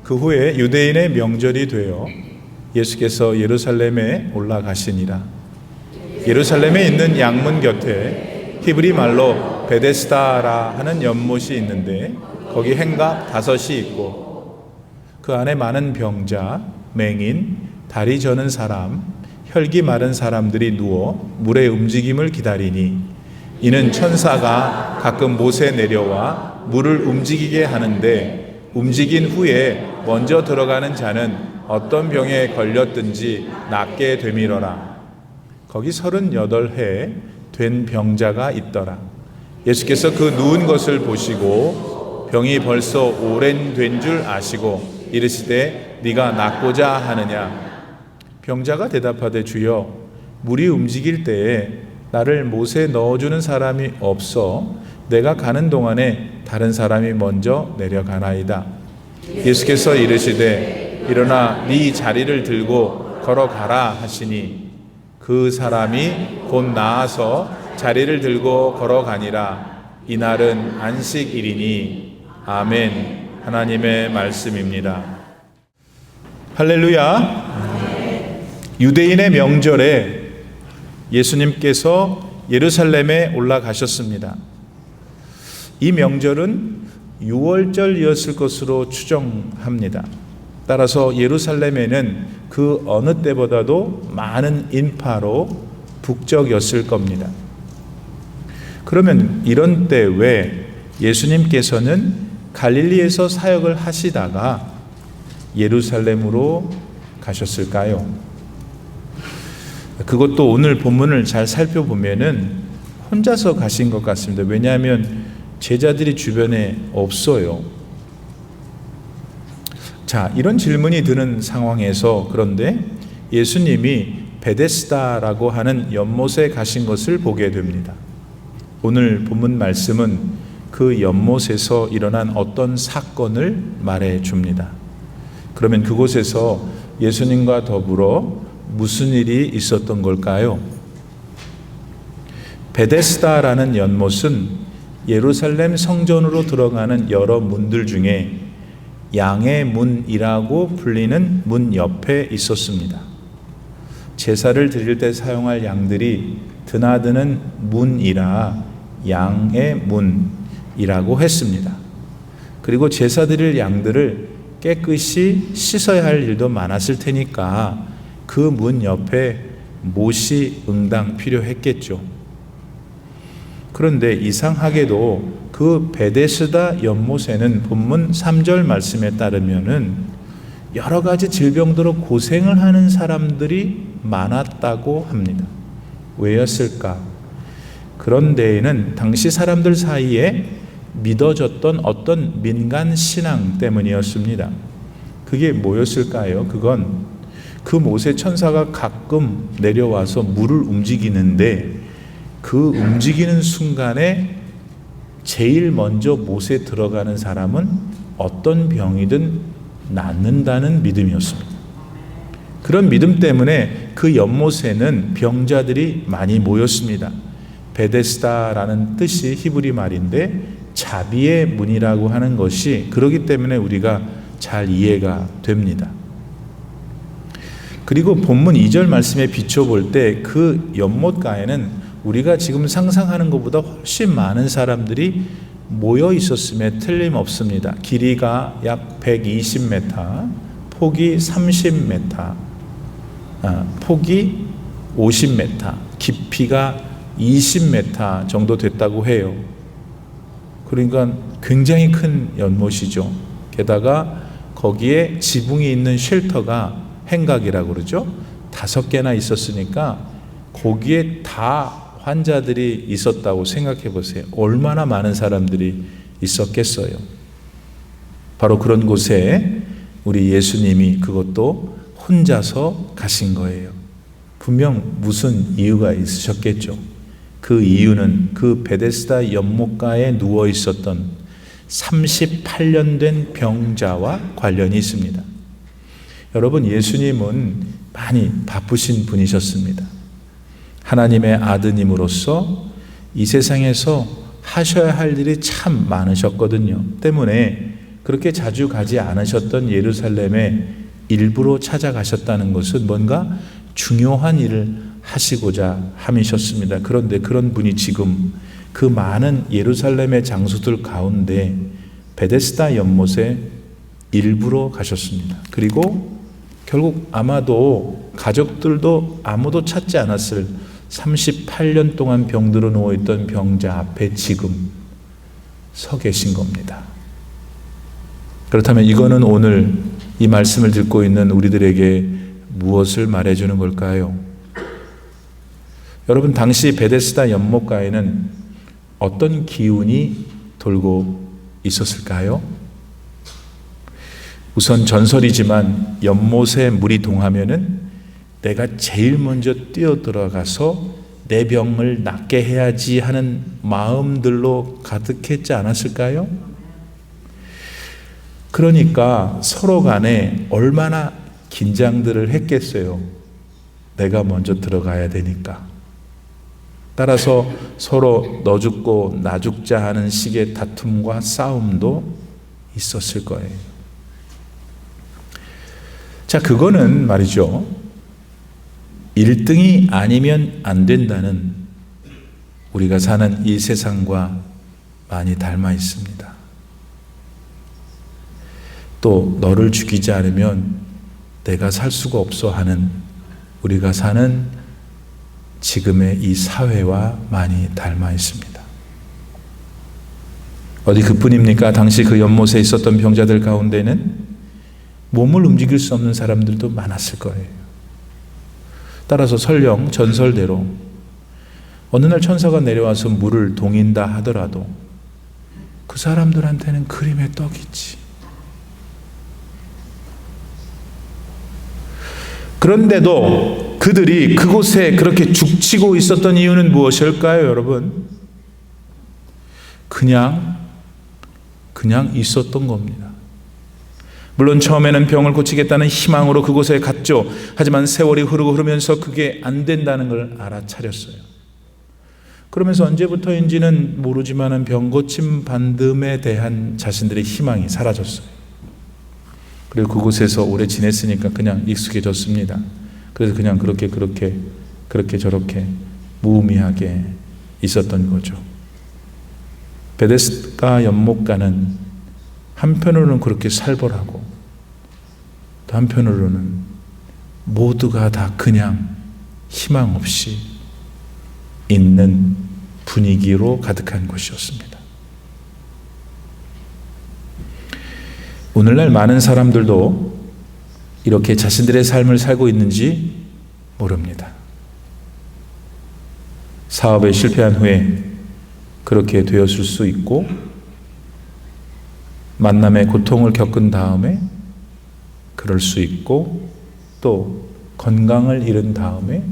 그 후에 유대인의 명절이 되어 예수께서 예루살렘에 올라가시니라. 예루살렘에 있는 양문 곁에 히브리 말로 베데스다라 하는 연못이 있는데 거기 행각 5이 있고 그 안에 많은 병자, 맹인, 다리 저는 사람, 혈기 마른 사람들이 누워 물의 움직임을 기다리니 이는 천사가 가끔 못에 내려와 물을 움직이게 하는데 움직인 후에 먼저 들어가는 자는 어떤 병에 걸렸든지 낫게 되밀어라. 거기 38해 된 병자가 있더라. 예수께서 그 누운 것을 보시고 병이 벌써 오랜 된 줄 아시고 이르시되 네가 낫고자 하느냐. 병자가 대답하되 주여 물이 움직일 때에 나를 못에 넣어주는 사람이 없어 내가 가는 동안에 다른 사람이 먼저 내려가나이다. 예수께서 이르시되 일어나 네 자리를 들고 걸어가라 하시니 그 사람이 곧 나아서 자리를 들고 걸어가니라. 이날은 안식일이니. 아멘. 하나님의 말씀입니다. 할렐루야. 유대인의 명절에 예수님께서 예루살렘에 올라가셨습니다. 이 명절은 6월절이었을 것으로 추정합니다. 따라서 예루살렘에는 그 어느 때보다도 많은 인파로 북적였을 겁니다. 그러면 이런 때 왜 예수님께서는 갈릴리에서 사역을 하시다가 예루살렘으로 가셨을까요? 그것도 오늘 본문을 잘 살펴보면은 혼자서 가신 것 같습니다. 왜냐하면 제자들이 주변에 없어요. 자, 이런 질문이 드는 상황에서 그런데 예수님이 베데스다라고 하는 연못에 가신 것을 보게 됩니다. 오늘 본문 말씀은 그 연못에서 일어난 어떤 사건을 말해 줍니다. 그러면 그곳에서 예수님과 더불어 무슨 일이 있었던 걸까요? 베데스다라는 연못은 예루살렘 성전으로 들어가는 여러 문들 중에 양의 문이라고 불리는 문 옆에 있었습니다. 제사를 드릴 때 사용할 양들이 드나드는 문이라 양의 문이라고 했습니다. 그리고 제사 드릴 양들을 깨끗이 씻어야 할 일도 많았을 테니까 그 문 옆에 못이 응당 필요했겠죠. 그런데 이상하게도 그 베데스다 연못에는 본문 3절 말씀에 따르면은 여러 가지 질병들로 고생을 하는 사람들이 많았다고 합니다. 왜였을까? 그런 데에는 당시 사람들 사이에 믿어졌던 어떤 민간 신앙 때문이었습니다. 그게 뭐였을까요? 그건 그 못에 천사가 가끔 내려와서 물을 움직이는데 그 움직이는 순간에 제일 먼저 못에 들어가는 사람은 어떤 병이든 낫는다는 믿음이었습니다. 그런 믿음 때문에 그 연못에는 병자들이 많이 모였습니다. 베데스다라는 뜻이 히브리 말인데 자비의 문이라고 하는 것이 그렇기 때문에 우리가 잘 이해가 됩니다. 그리고 본문 2절 말씀에 비춰볼 때 그 연못가에는 우리가 지금 상상하는 것보다 훨씬 많은 사람들이 모여 있었음에 틀림없습니다. 길이가 약 120m, 폭이 30m, 폭이 50m, 깊이가 20m 정도 됐다고 해요. 그러니까 굉장히 큰 연못이죠. 게다가 거기에 지붕이 있는 쉘터가 행각이라고 그러죠. 5개나 있었으니까 거기에 다 환자들이 있었다고 생각해 보세요. 얼마나 많은 사람들이 있었겠어요. 바로 그런 곳에 우리 예수님이 그것도 혼자서 가신 거예요. 분명 무슨 이유가 있으셨겠죠. 그 이유는 그 베데스다 연못가에 누워 있었던 38년 된 병자와 관련이 있습니다. 여러분, 예수님은 많이 바쁘신 분이셨습니다. 하나님의 아드님으로서 이 세상에서 하셔야 할 일이 참 많으셨거든요. 때문에 그렇게 자주 가지 않으셨던 예루살렘에 일부러 찾아가셨다는 것은 뭔가 중요한 일을 하시고자 함이셨습니다. 그런데 그런 분이 지금 그 많은 예루살렘의 장소들 가운데 베데스다 연못에 일부러 가셨습니다. 그리고 결국 아마도 가족들도 아무도 찾지 않았을 38년 동안 병들어 누워있던 병자 앞에 지금 서 계신 겁니다. 그렇다면 이거는 오늘 이 말씀을 듣고 있는 우리들에게 무엇을 말해주는 걸까요? 여러분, 당시 베데스다 연못가에는 어떤 기운이 돌고 있었을까요? 우선 전설이지만 연못에 물이 동하면은 내가 제일 먼저 뛰어들어가서 내 병을 낫게 해야지 하는 마음들로 가득했지 않았을까요? 그러니까 서로 간에 얼마나 긴장들을 했겠어요. 내가 먼저 들어가야 되니까. 따라서 서로 너 죽고 나 죽자 하는 식의 다툼과 싸움도 있었을 거예요. 자, 그거는 말이죠, 1등이 아니면 안 된다는 우리가 사는 이 세상과 많이 닮아 있습니다. 또 너를 죽이지 않으면 내가 살 수가 없어 하는 우리가 사는 지금의 이 사회와 많이 닮아 있습니다. 어디 그뿐입니까? 당시 그 연못에 있었던 병자들 가운데는 몸을 움직일 수 없는 사람들도 많았을 거예요. 따라서 설령 전설대로 어느 날 천사가 내려와서 물을 동인다 하더라도 그 사람들한테는 그림의 떡이지. 그런데도 그들이 그곳에 그렇게 죽치고 있었던 이유는 무엇일까요, 여러분? 그냥 있었던 겁니다. 물론 처음에는 병을 고치겠다는 희망으로 그곳에 갔죠. 하지만 세월이 흐르면서 그게 안 된다는 걸 알아차렸어요. 그러면서 언제부터인지는 모르지만 병 고침 반듦에 대한 자신들의 희망이 사라졌어요. 그리고 그곳에서 오래 지냈으니까 그냥 익숙해졌습니다. 그래서 그냥 그렇게 저렇게 무의미하게 있었던 거죠. 베데스다 연못가는 한편으로는 그렇게 살벌하고 또 한편으로는 모두가 다 그냥 희망 없이 있는 분위기로 가득한 곳이었습니다. 오늘날 많은 사람들도 이렇게 자신들의 삶을 살고 있는지 모릅니다. 사업에 실패한 후에 그렇게 되었을 수 있고, 만남의 고통을 겪은 다음에 그럴 수 있고, 또 건강을 잃은 다음에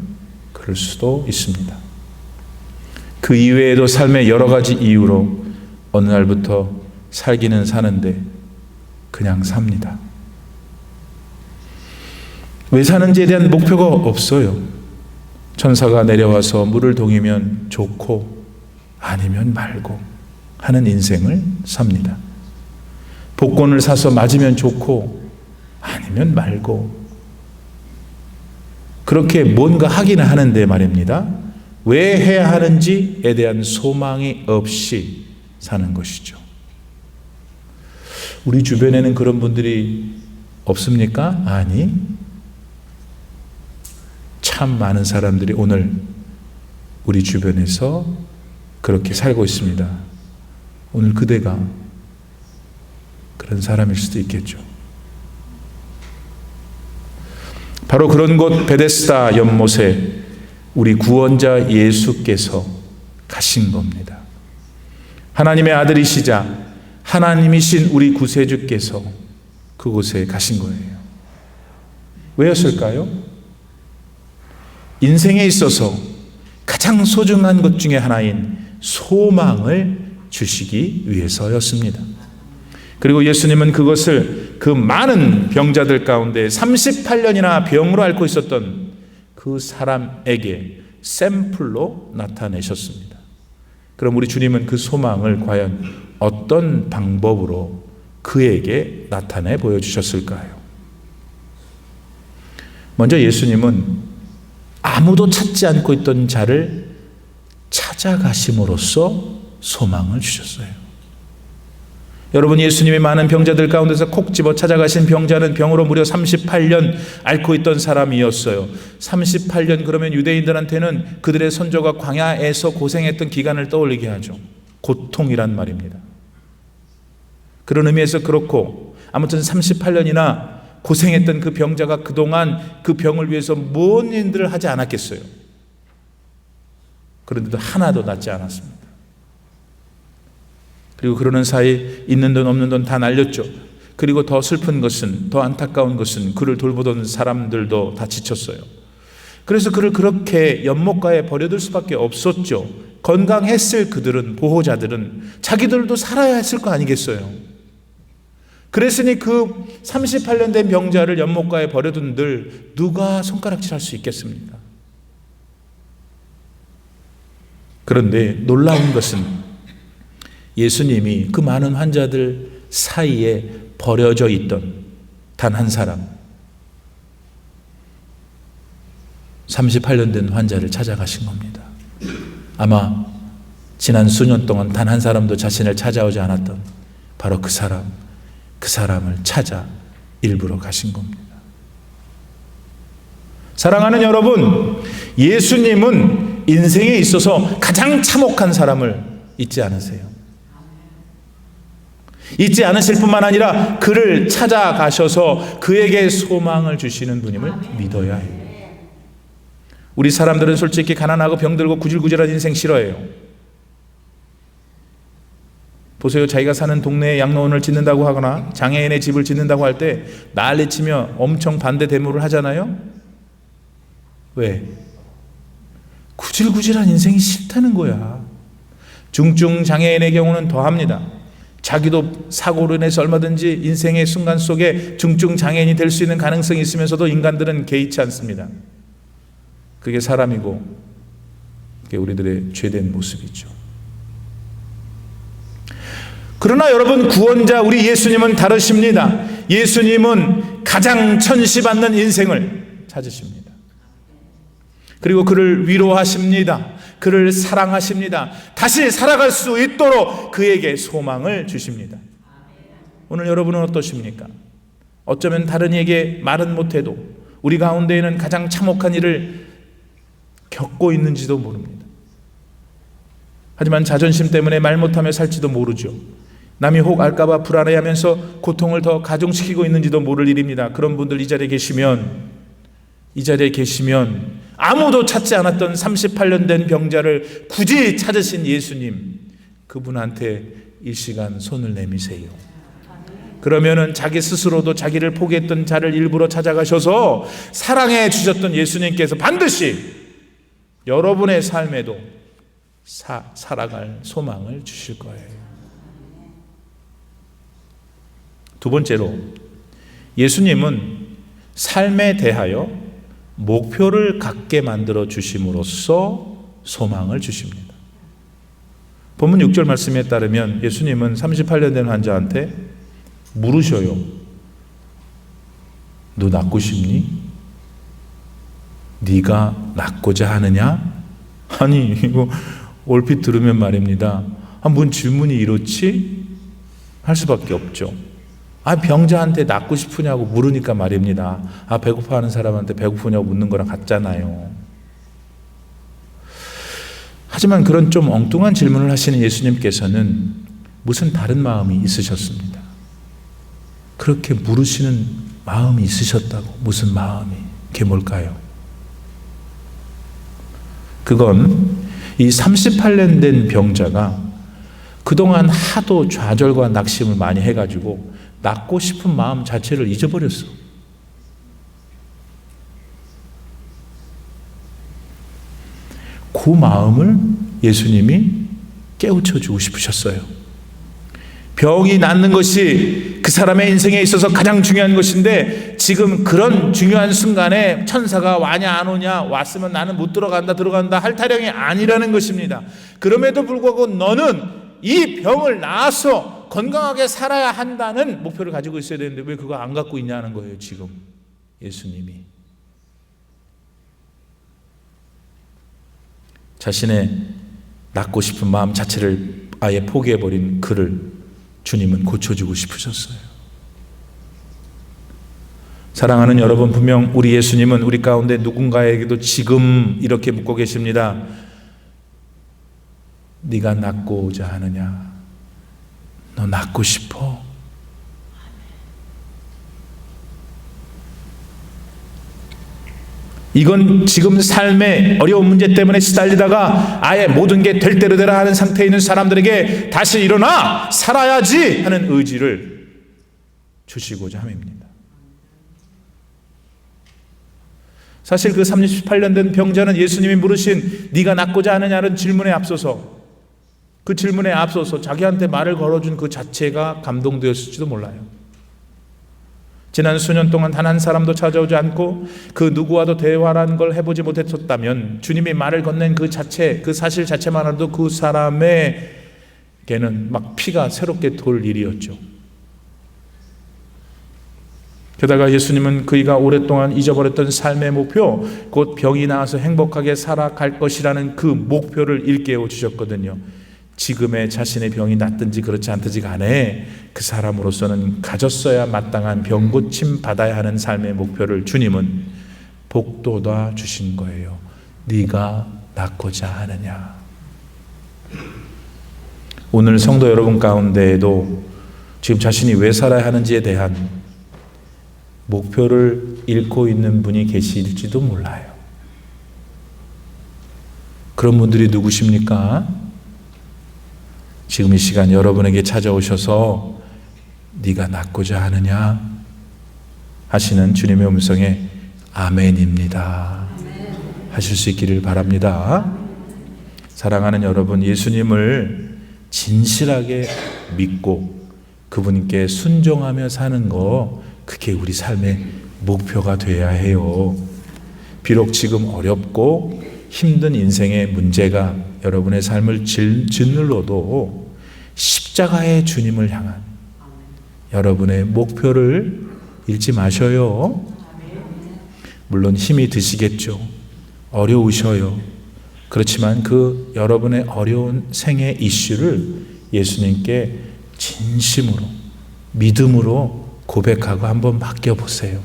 그럴 수도 있습니다. 그 이외에도 삶의 여러 가지 이유로 어느 날부터 살기는 사는데 그냥 삽니다. 왜 사는지에 대한 목표가 없어요. 천사가 내려와서 물을 동이면 좋고 아니면 말고 하는 인생을 삽니다. 복권을 사서 맞으면 좋고 아니면 말고, 그렇게 뭔가 하기는 하는데 말입니다, 왜 해야 하는지에 대한 소망이 없이 사는 것이죠. 우리 주변에는 그런 분들이 없습니까? 아니, 참 많은 사람들이 오늘 우리 주변에서 그렇게 살고 있습니다. 오늘 그대가 그런 사람일 수도 있겠죠. 바로 그런 곳 베데스다 연못에 우리 구원자 예수께서 가신 겁니다. 하나님의 아들이시자 하나님이신 우리 구세주께서 그곳에 가신 거예요. 왜였을까요? 인생에 있어서 가장 소중한 것 중에 하나인 소망을 주시기 위해서였습니다. 그리고 예수님은 그것을 그 많은 병자들 가운데 38년이나 병으로 앓고 있었던 그 사람에게 샘플로 나타내셨습니다. 그럼 우리 주님은 그 소망을 과연 어떤 방법으로 그에게 나타내 보여주셨을까요? 먼저 예수님은 아무도 찾지 않고 있던 자를 찾아가심으로써 소망을 주셨어요. 여러분, 예수님이 많은 병자들 가운데서 콕 집어 찾아가신 병자는 병으로 무려 38년 앓고 있던 사람이었어요. 38년 그러면 유대인들한테는 그들의 선조가 광야에서 고생했던 기간을 떠올리게 하죠. 고통이란 말입니다. 그런 의미에서 그렇고, 아무튼 38년이나 고생했던 그 병자가 그동안 그 병을 위해서 뭔 일들을 하지 않았겠어요. 그런데도 하나도 낫지 않았습니다. 그리고 그러는 사이 있는 돈 없는 돈 다 날렸죠. 그리고 더 슬픈 것은, 더 안타까운 것은 그를 돌보던 사람들도 다 지쳤어요. 그래서 그를 그렇게 연못가에 버려둘 수밖에 없었죠. 건강했을 그들은, 보호자들은 자기들도 살아야 했을 거 아니겠어요. 그랬으니 그 38년 된 병자를 연못가에 버려둔들 누가 손가락질할 수 있겠습니까? 그런데 놀라운 것은 예수님이 그 많은 환자들 사이에 버려져 있던 단 한 사람, 38년 된 환자를 찾아가신 겁니다. 아마 지난 수년 동안 단 한 사람도 자신을 찾아오지 않았던 바로 그 사람을 찾아 일부러 가신 겁니다. 사랑하는 여러분, 예수님은 인생에 있어서 가장 참혹한 사람을 잊지 않으세요. 잊지 않으실 뿐만 아니라 그를 찾아가셔서 그에게 소망을 주시는 분임을 믿어야 해요. 우리 사람들은 솔직히 가난하고 병들고 구질구질한 인생 싫어해요. 보세요. 자기가 사는 동네에 양로원을 짓는다고 하거나 장애인의 집을 짓는다고 할 때 난리치며 엄청 반대 대모를 하잖아요. 왜? 구질구질한 인생이 싫다는 거야. 중증 장애인의 경우는 더합니다. 자기도 사고로 인해서 얼마든지 인생의 순간 속에 중증 장애인이 될 수 있는 가능성이 있으면서도 인간들은 개의치 않습니다. 그게 사람이고 그게 우리들의 죄된 모습이죠. 그러나 여러분, 구원자 우리 예수님은 다르십니다. 예수님은 가장 천시받는 인생을 찾으십니다. 그리고 그를 위로하십니다. 그를 사랑하십니다. 다시 살아갈 수 있도록 그에게 소망을 주십니다. 오늘 여러분은 어떠십니까? 어쩌면 다른 이에게 말은 못해도 우리 가운데에는 가장 참혹한 일을 겪고 있는지도 모릅니다. 하지만 자존심 때문에 말 못하며 살지도 모르죠. 남이 혹 알까봐 불안해하면서 고통을 더 가중시키고 있는지도 모를 일입니다. 그런 분들 이 자리에 계시면 아무도 찾지 않았던 38년 된 병자를 굳이 찾으신 예수님, 그분한테 이 시간 손을 내미세요. 그러면은 자기 스스로도 자기를 포기했던 자를 일부러 찾아가셔서 사랑해 주셨던 예수님께서 반드시 여러분의 삶에도 살아갈 소망을 주실 거예요. 두 번째로, 예수님은 삶에 대하여 목표를 갖게 만들어 주심으로써 소망을 주십니다. 본문 6절 말씀에 따르면 예수님은 38년 된 환자한테 물으셔요. 너 낫고 싶니? 네가 낫고자 하느냐? 아니, 이거 얼핏 들으면 말입니다. 뭔 질문이 이렇지? 할 수밖에 없죠. 병자한테 낫고 싶으냐고 물으니까 말입니다. 배고파하는 사람한테 배고프냐고 묻는 거랑 같잖아요. 하지만 그런 좀 엉뚱한 질문을 하시는 예수님께서는 무슨 다른 마음이 있으셨습니다. 그렇게 물으시는 마음이 있으셨다고. 무슨 마음이? 그게 뭘까요? 그건 이 38년 된 병자가 그동안 하도 좌절과 낙심을 많이 해가지고 낫고 싶은 마음 자체를 잊어버렸어. 그 마음을 예수님이 깨우쳐 주고 싶으셨어요. 병이 낫는 것이 그 사람의 인생에 있어서 가장 중요한 것인데, 지금 그런 중요한 순간에 천사가 와냐 안 오냐, 왔으면 나는 못 들어간다 할 타령이 아니라는 것입니다. 그럼에도 불구하고 너는 이 병을 나아서 건강하게 살아야 한다는 목표를 가지고 있어야 되는데 왜 그거 안 갖고 있냐는 거예요, 지금 예수님이. 자신의 낫고 싶은 마음 자체를 아예 포기해버린 그를 주님은 고쳐주고 싶으셨어요. 사랑하는 여러분, 분명 우리 예수님은 우리 가운데 누군가에게도 지금 이렇게 묻고 계십니다. 네가 낫고자 하느냐? 너 낫고 싶어? 이건 지금 삶의 어려운 문제 때문에 시달리다가 아예 모든 게 될 대로 되라 하는 상태에 있는 사람들에게 다시 일어나 살아야지 하는 의지를 주시고자 함입니다. 사실 그 38년 된 병자는 예수님이 물으신 네가 낫고자 하느냐는 질문에 앞서서, 그 질문에 앞서서 자기한테 말을 걸어준 그 자체가 감동되었을지도 몰라요. 지난 수년 동안 단 한 사람도 찾아오지 않고 그 누구와도 대화라는 걸 해보지 못했었다면 주님이 말을 건넨 그 자체, 그 사실 자체만으로도 그 사람에게는 막 피가 새롭게 돌 일이었죠. 게다가 예수님은 그이가 오랫동안 잊어버렸던 삶의 목표, 곧 병이 나아서 행복하게 살아갈 것이라는 그 목표를 일깨워 주셨거든요. 지금의 자신의 병이 낫든지 그렇지 않든지 간에 그 사람으로서는 가졌어야 마땅한 병고침 받아야 하는 삶의 목표를 주님은 복돋아 주신 거예요. 네가 낫고자 하느냐? 오늘 성도 여러분 가운데에도 지금 자신이 왜 살아야 하는지에 대한 목표를 잃고 있는 분이 계실지도 몰라요. 그런 분들이 누구십니까? 지금 이 시간 여러분에게 찾아오셔서 네가 낫고자 하느냐 하시는 주님의 음성에 아멘입니다 하실 수 있기를 바랍니다. 사랑하는 여러분, 예수님을 진실하게 믿고 그분께 순종하며 사는 거, 그게 우리 삶의 목표가 되어야 해요. 비록 지금 어렵고 힘든 인생의 문제가 여러분의 삶을 짓눌러도 십자가의 주님을 향한 여러분의 목표를 잃지 마셔요. 물론 힘이 드시겠죠. 어려우셔요. 그렇지만 그 여러분의 어려운 생애 이슈를 예수님께 진심으로, 믿음으로 고백하고 한번 맡겨보세요.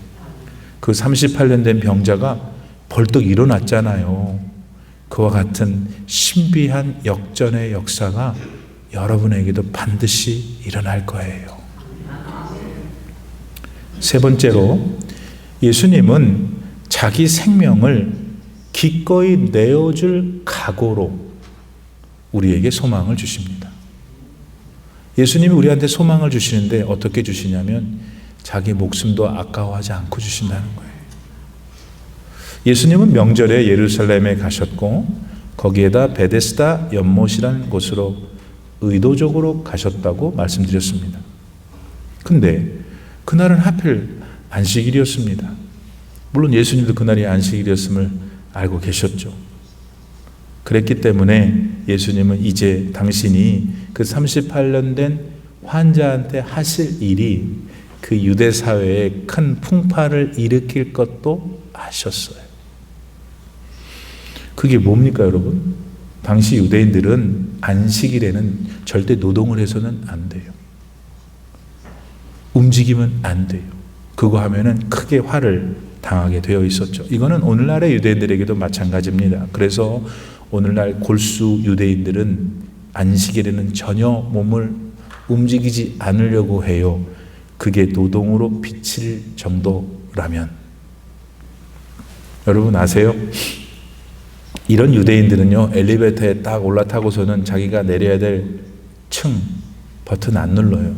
그 38년 된 병자가 벌떡 일어났잖아요. 그와 같은 신비한 역전의 역사가 여러분에게도 반드시 일어날 거예요. 세 번째로, 예수님은 자기 생명을 기꺼이 내어줄 각오로 우리에게 소망을 주십니다. 예수님이 우리한테 소망을 주시는데 어떻게 주시냐면 자기 목숨도 아까워하지 않고 주신다는 거예요. 예수님은 명절에 예루살렘에 가셨고 거기에다 베데스다 연못이라는 곳으로 의도적으로 가셨다고 말씀드렸습니다. 근데 그날은 하필 안식일이었습니다. 물론 예수님도 그날이 안식일이었음을 알고 계셨죠. 그랬기 때문에 예수님은 이제 당신이 그 38년 된 환자한테 하실 일이 그 유대 사회에 큰 풍파를 일으킬 것도 아셨어요. 그게 뭡니까, 여러분? 당시 유대인들은 안식일에는 절대 노동을 해서는 안 돼요. 움직이면 안 돼요. 그거 하면은 크게 화를 당하게 되어 있었죠. 이거는 오늘날의 유대인들에게도 마찬가지입니다. 그래서 오늘날 골수 유대인들은 안식일에는 전혀 몸을 움직이지 않으려고 해요. 그게 노동으로 비칠 정도라면. 여러분 아세요? 이런 유대인들은요, 엘리베이터에 딱 올라타고서는 자기가 내려야 될 층 버튼 안 눌러요.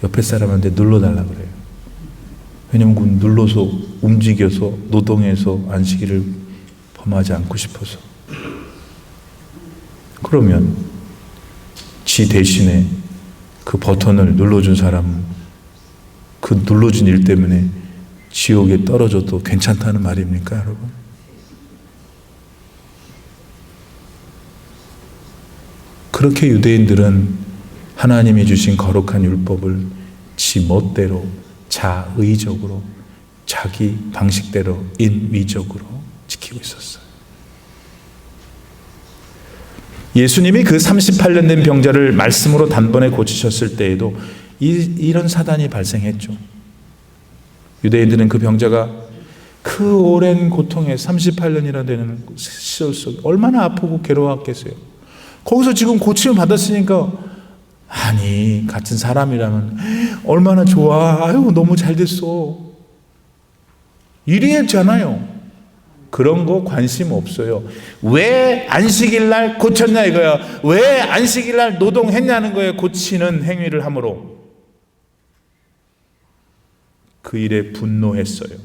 옆에 사람한테 눌러달라 그래요. 왜냐면 그 눌러서 움직여서 노동해서 안식일을 범하지 않고 싶어서. 그러면 지 대신에 그 버튼을 눌러준 사람은 그 눌러준 일 때문에 지옥에 떨어져도 괜찮다는 말입니까, 여러분? 그렇게 유대인들은 하나님이 주신 거룩한 율법을 지 멋대로 자의적으로 자기 방식대로 인위적으로 지키고 있었어요. 예수님이 그 38년 된 병자를 말씀으로 단번에 고치셨을 때에도 이런 사단이 발생했죠. 유대인들은 그 병자가 그 오랜 고통에 38년이나 되는 시절 속에 얼마나 아프고 괴로웠겠어요. 거기서 지금 고침을 받았으니까 아니 같은 사람이라면 얼마나 좋아, 아유 너무 잘 됐어 이랬잖아요. 그런 거 관심 없어요. 왜 안식일 날 고쳤냐 이거야. 왜 안식일 날 노동했냐는 거예요. 고치는 행위를 함으로. 그 일에 분노했어요.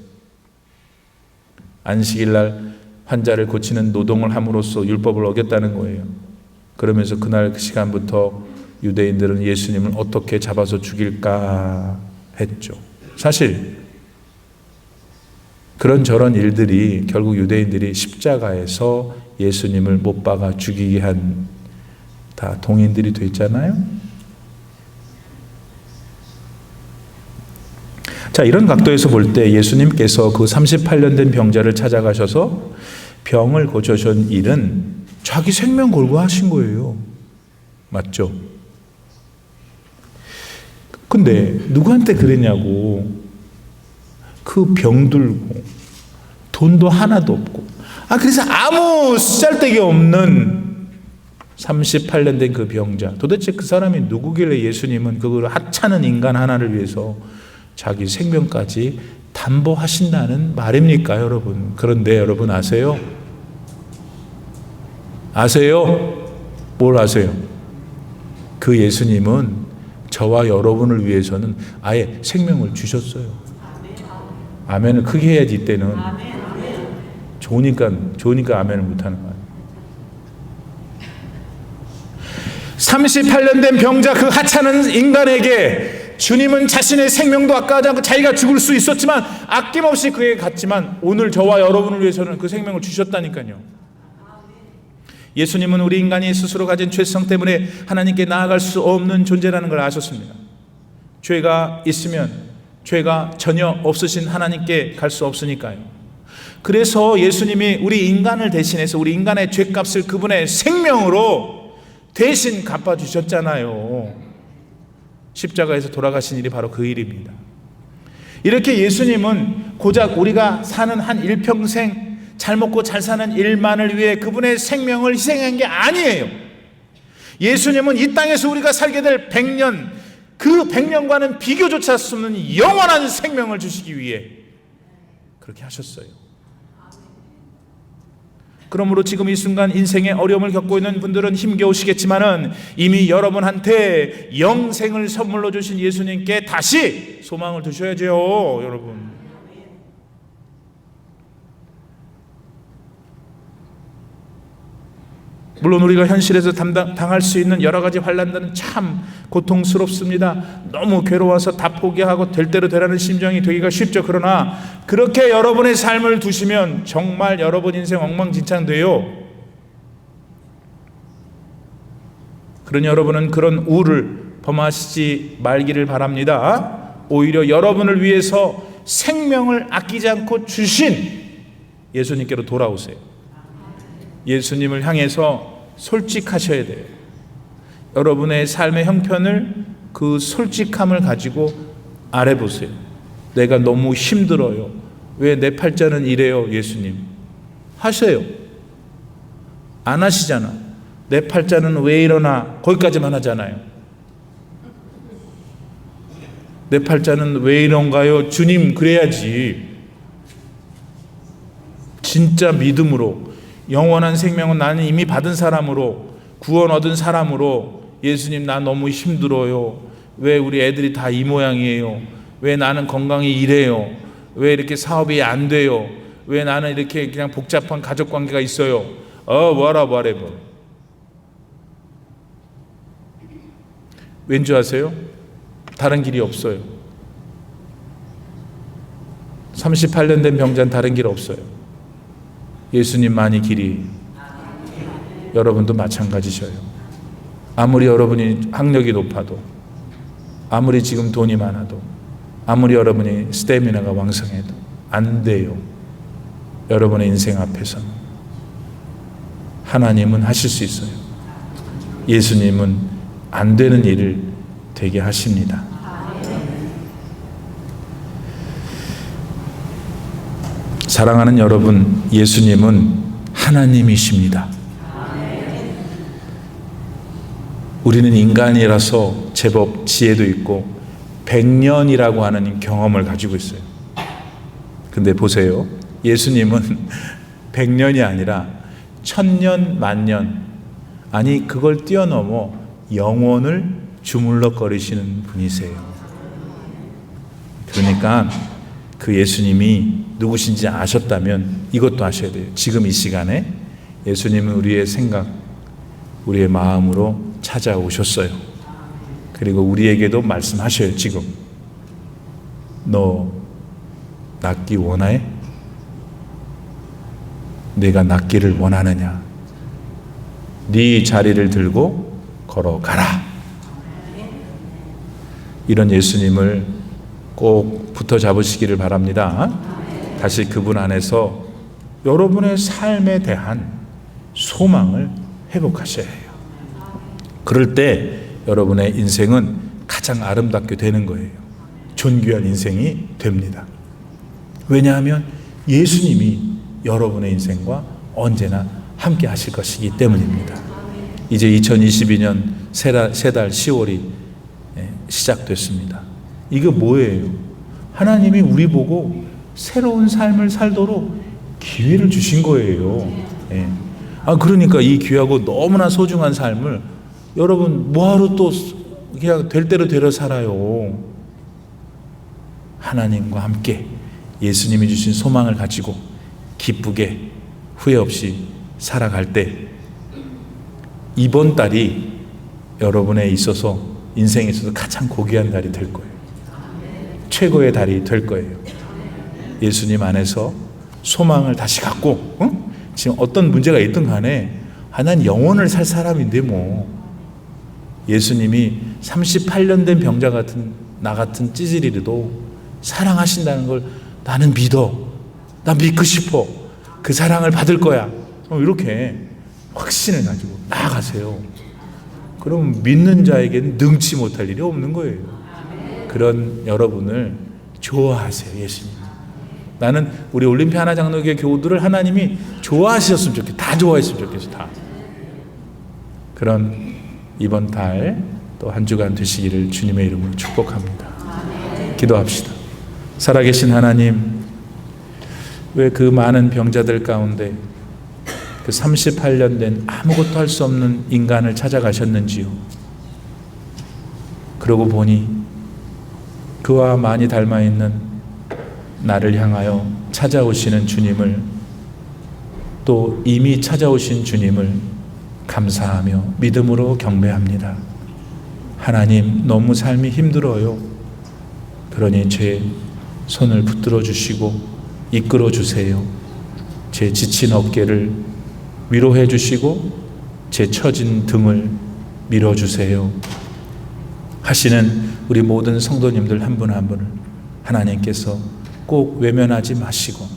안식일 날 환자를 고치는 노동을 함으로써 율법을 어겼다는 거예요. 그러면서 그날 그 시간부터 유대인들은 예수님을 어떻게 잡아서 죽일까 했죠. 사실 그런저런 일들이 결국 유대인들이 십자가에서 예수님을 못 박아 죽이게 한 다 동인들이 됐잖아요. 자, 이런 각도에서 볼 때 예수님께서 그 38년 된 병자를 찾아가셔서 병을 고쳐준 일은 자기 생명 걸고 하신 거예요. 맞죠? 근데 누구한테 그랬냐고. 그 병들고 돈도 하나도 없고 그래서 아무 쓰잘데기 없는 38년 된 그 병자, 도대체 그 사람이 누구길래 예수님은 그걸 하찮은 인간 하나를 위해서 자기 생명까지 담보하신다는 말입니까 여러분? 그런데 여러분 아세요? 아세요? 뭘 아세요? 그 예수님은 저와 여러분을 위해서는 아예 생명을 주셨어요. 아멘을 크게 해야지. 이때는 좋으니까 아멘을 못하는 거예요. 38년 된 병자 그 하찮은 인간에게 주님은 자신의 생명도 아까워하지 않고 자기가 죽을 수 있었지만 아낌없이 그에게 갔지만 오늘 저와 여러분을 위해서는 그 생명을 주셨다니까요. 예수님은 우리 인간이 스스로 가진 죄성 때문에 하나님께 나아갈 수 없는 존재라는 걸 아셨습니다. 죄가 있으면 죄가 전혀 없으신 하나님께 갈 수 없으니까요. 그래서 예수님이 우리 인간을 대신해서 우리 인간의 죄값을 그분의 생명으로 대신 갚아주셨잖아요. 십자가에서 돌아가신 일이 바로 그 일입니다. 이렇게 예수님은 고작 우리가 사는 한 일평생 잘 먹고 잘 사는 일만을 위해 그분의 생명을 희생한 게 아니에요. 예수님은 이 땅에서 우리가 살게 될 100년, 그 100년과는 비교조차 할 수 없는 영원한 생명을 주시기 위해 그렇게 하셨어요. 그러므로 지금 이 순간 인생의 어려움을 겪고 있는 분들은 힘겨우시겠지만은 이미 여러분한테 영생을 선물로 주신 예수님께 다시 소망을 두셔야죠, 여러분. 물론 우리가 현실에서 당할 수 있는 여러 가지 환난들은 참 고통스럽습니다. 너무 괴로워서 다 포기하고 될 대로 되라는 심정이 되기가 쉽죠. 그러나 그렇게 여러분의 삶을 두시면 정말 여러분 인생 엉망진창돼요. 그러니 여러분은 그런 우를 범하시지 말기를 바랍니다. 오히려 여러분을 위해서 생명을 아끼지 않고 주신 예수님께로 돌아오세요. 예수님을 향해서 솔직하셔야 돼요. 여러분의 삶의 형편을 그 솔직함을 가지고 알아보세요. 내가 너무 힘들어요. 왜 내 팔자는 이래요, 예수님? 하세요. 안 하시잖아. 내 팔자는 왜 이러나 거기까지만 하잖아요. 내 팔자는 왜 이런가요? 주님, 그래야지. 진짜 믿음으로 영원한 생명은 나는 이미 받은 사람으로, 구원 얻은 사람으로, 예수님 나 너무 힘들어요. 왜 우리 애들이 다 이 모양이에요? 왜 나는 건강이 이래요? 왜 이렇게 사업이 안 돼요? 왜 나는 이렇게 그냥 복잡한 가족관계가 있어요? whatever. 왠지 아세요? 다른 길이 없어요. 38년 된 병자는 다른 길 없어요. 예수님만이 길이. 여러분도 마찬가지셔요. 아무리 여러분이 학력이 높아도, 아무리 지금 돈이 많아도, 아무리 여러분이 스태미나가 왕성해도 안 돼요. 여러분의 인생 앞에서는. 하나님은 하실 수 있어요. 예수님은 안 되는 일을 되게 하십니다. 사랑하는 여러분, 예수님은 하나님이십니다. 우리는 인간이라서 제법 지혜도 있고 100년이라고 하는 경험을 가지고 있어요. 근데 보세요. 예수님은 100년이 아니라 1000년, 만년, 아니 그걸 뛰어넘어 영원을 주물럭거리시는 분이세요. 그러니까 그 예수님이 누구신지 아셨다면 이것도 아셔야 돼요. 지금 이 시간에 예수님은 우리의 생각, 우리의 마음으로 찾아오셨어요. 그리고 우리에게도 말씀하셔요. 지금 너 낫기 원해? 내가 낫기를 원하느냐? 네 자리를 들고 걸어가라. 이런 예수님을 꼭 붙어 잡으시기를 바랍니다. 다시 그분 안에서 여러분의 삶에 대한 소망을 회복하셔야 해요. 그럴 때 여러분의 인생은 가장 아름답게 되는 거예요. 존귀한 인생이 됩니다. 왜냐하면 예수님이 여러분의 인생과 언제나 함께 하실 것이기 때문입니다. 이제 2022년 세 달 10월이 시작됐습니다. 이거 뭐예요? 하나님이 우리 보고 새로운 삶을 살도록 기회를 주신 거예요. 그러니까 이 귀하고 너무나 소중한 삶을 여러분 뭐하러 또 그냥 될 대로 되려 살아요. 하나님과 함께 예수님이 주신 소망을 가지고 기쁘게 후회 없이 살아갈 때 이번 달이 여러분에 있어서 인생에 있어서 가장 고귀한 달이 될 거예요. 최고의 달이 될 거예요. 예수님 안에서 소망을 다시 갖고 지금 어떤 문제가 있든 간에 난 영원을 살 사람인데 뭐 예수님이 38년 된 병자 같은 나 같은 찌질이라도 사랑하신다는 걸 나는 믿어. 나 믿고 싶어. 그 사랑을 받을 거야. 이렇게 확신을 가지고 나아가세요. 그럼 믿는 자에게는 능치 못할 일이 없는 거예요. 그런 여러분을 좋아하세요. 예수님. 나는 우리 올림피 하나 장로교회 교우들을 하나님이 좋아하셨으면 좋겠어. 다 좋아했으면 좋겠어. 다. 그런 이번 달 또 한 주간 되시기를 주님의 이름으로 축복합니다. 기도합시다. 살아계신 하나님, 왜 그 많은 병자들 가운데 그 38년 된 아무것도 할 수 없는 인간을 찾아가셨는지요. 그러고 보니 그와 많이 닮아있는 나를 향하여 찾아오시는 주님을, 또 이미 찾아오신 주님을 감사하며 믿음으로 경배합니다. 하나님, 너무 삶이 힘들어요. 그러니 제 손을 붙들어 주시고 이끌어 주세요. 제 지친 어깨를 위로해 주시고 제 처진 등을 밀어 주세요. 하시는 우리 모든 성도님들 한 분 한 분을 하나님께서 꼭 외면하지 마시고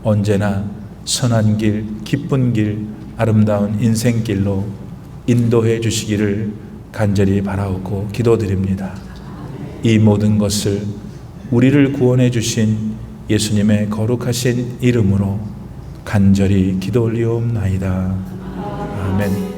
언제나 선한 길, 기쁜 길, 아름다운 인생길로 인도해 주시기를 간절히 바라오고 기도드립니다. 이 모든 것을 우리를 구원해 주신 예수님의 거룩하신 이름으로 간절히 기도 올리옵나이다. 아멘.